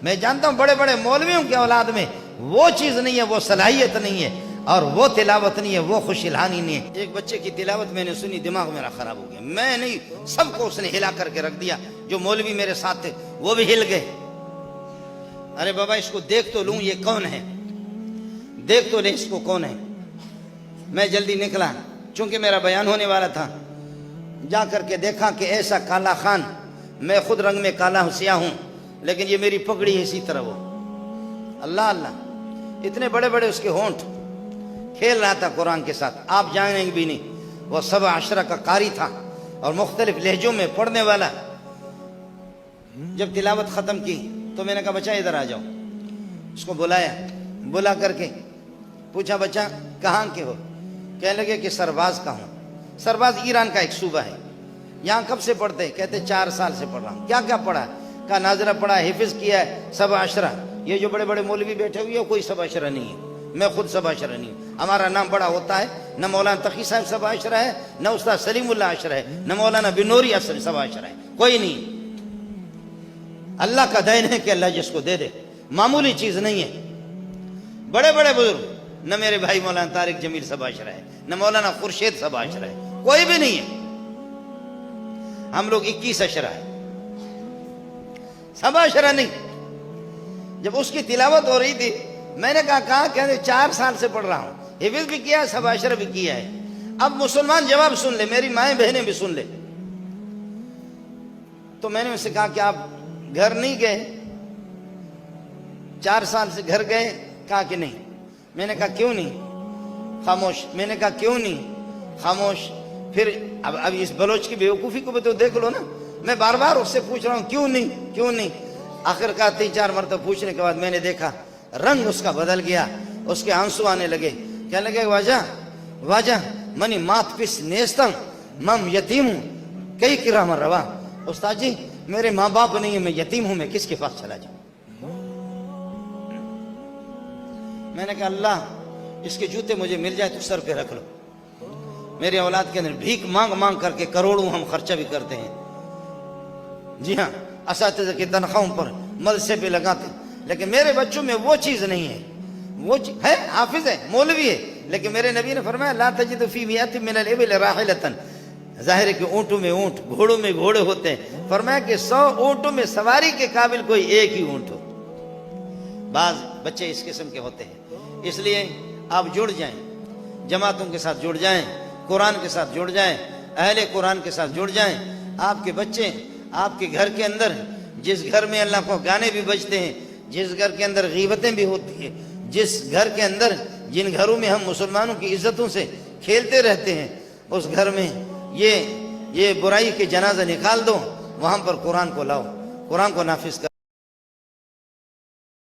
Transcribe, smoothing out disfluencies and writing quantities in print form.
میں جانتا ہوں بڑے بڑے مولویوں کی اولاد میں وہ چیز نہیں ہے، وہ صلاحیت نہیں ہے، اور وہ تلاوت نہیں ہے، وہ خوش الحانی نہیں ہے۔ ایک بچے کی تلاوت میں نے سنی، دماغ میرا خراب ہو گیا، میں نہیں، سب کو اس نے ہلا کر کے رکھ دیا، جو مولوی میرے ساتھ تھے وہ بھی ہل گئے۔ ارے بابا اس کو دیکھ تو لوں، یہ کون ہے، دیکھ تو لے اس کو کون ہے۔ میں جلدی نکلا، چونکہ میرا بیان ہونے والا تھا، جا کر کے دیکھا کہ ایسا کالا خان، میں خود رنگ میں کالا سیاہ ہوں، لیکن یہ میری پگڑی ہے اسی طرح وہ، اللہ اللہ، اتنے بڑے بڑے اس کے ہونٹ، کھیل رہا تھا قرآن کے ساتھ، آپ جانیں گے بھی نہیں، وہ 17 کا قاری تھا اور مختلف لہجوں میں پڑھنے والا۔ جب تلاوت ختم کی تو میں نے کہا بچہ ادھر آ جاؤ، اس کو بلایا، بلا کر کے پوچھا بچہ کہاں کے ہو؟ کہنے لگے کہ سرباز کا ہوں۔ سرباز ایران کا ایک صوبہ ہے، یہاں کب سے پڑھتے؟ کہتے 4 سال سے پڑھ رہا ہوں۔ کیا کیا پڑھا؟ کہا ناظرہ پڑھا، حفظ کیا ہے، 17۔ یہ جو بڑے بڑے مولوی بیٹھے ہوئے کوئی 17 نہیں ہے، میں خود 17 نہیں ہوں۔ ہمارا نام بڑا ہوتا ہے، نہ مولانا تقی صاحب 17 ہے، نہ استاد سلیم اللہ عشرہ ہے، نہ مولانا بنوری 17 ہے، کوئی نہیں۔ اللہ کا دین ہے کہ اللہ جس کو دے دے، معمولی چیز نہیں ہے۔ بڑے بڑے بزرگ، نہ میرے بھائی مولانا طارق جمیل 17 ہے، نہ مولانا خورشید 17 ہے، کوئی بھی نہیں ہے۔ ہم لوگ 21 اشرہ ہے، 17 نہیں۔ جب اس کی تلاوت ہو رہی تھی میں نے کہا کہ 4 سال سے پڑھ رہا ہوں، حفظ بھی کیا ہے، 17 بھی کیا ہے۔ اب مسلمان جواب سن لے، میری مائیں بہنیں بھی سن لے۔ تو میں نے ان سے کہا کہ آپ گھر نہیں گئے؟ 4 سال سے گھر گئے؟ کہا کہ نہیں۔ میں نے کہا کیوں نہیں؟ خاموش۔ میں نے کہا کیوں نہیں؟ خاموش۔ پھر اب اس بلوچ کی بیوقوفی کو بھی تو دیکھ لو نا، میں بار بار اس سے پوچھ رہا ہوں کیوں نہیں کیوں نہیں۔ آخر کا 3-4 مرتبہ پوچھنے کے بعد میں نے دیکھا رنگ اس کا بدل گیا، اس کے آنسو آنے لگے، کہنے لگے واجہ منی مات پس نیستم، مم یتیم ہوں کئی کرام روا۔ استاد جی میرے ماں باپ نہیں ہیں، میں یتیم ہوں، میں کس کے پاس چلا جاؤں؟ میں نے کہا اللہ اس کے جوتے مجھے مل جائے تو سر پہ رکھ لو۔ میرے اولاد کے اندر بھیک مانگ مانگ کر کے کروڑوں ہم خرچہ بھی کرتے ہیں، جی ہاں، اساتذہ کی تنخواہوں پر مدرسے پہ لگاتے، لیکن میرے بچوں میں وہ چیز نہیں ہے۔ وہ ہے حافظ ہے، مولوی ہے، لیکن میرے نبی نے فرمایا لا تجد فی مئۃ من الابل راحلۃ، ظاہر ہے کہ اونٹوں میں اونٹ، گھوڑوں میں گھوڑے ہوتے ہیں، فرمایا کہ 100 اونٹوں میں سواری کے قابل کوئی ایک ہی اونٹ ہو۔ بعض بچے اس قسم کے ہوتے ہیں، اس لیے آپ جڑ جائیں، جماعتوں کے ساتھ جڑ جائیں، قرآن کے ساتھ جڑ جائیں، اہل قرآن کے ساتھ جڑ جائیں۔ آپ کے بچے آپ کے گھر کے اندر، جس گھر میں اللہ کو گانے بھی بجتے ہیں، جس گھر کے اندر غیبتیں بھی ہوتی ہیں، جس گھر کے اندر، جن گھروں میں ہم مسلمانوں کی عزتوں سے کھیلتے رہتے ہیں، اس گھر میں یہ برائی کے جنازہ نکال دو، وہاں پر قرآن کو لاؤ، قرآن کو نافذ کر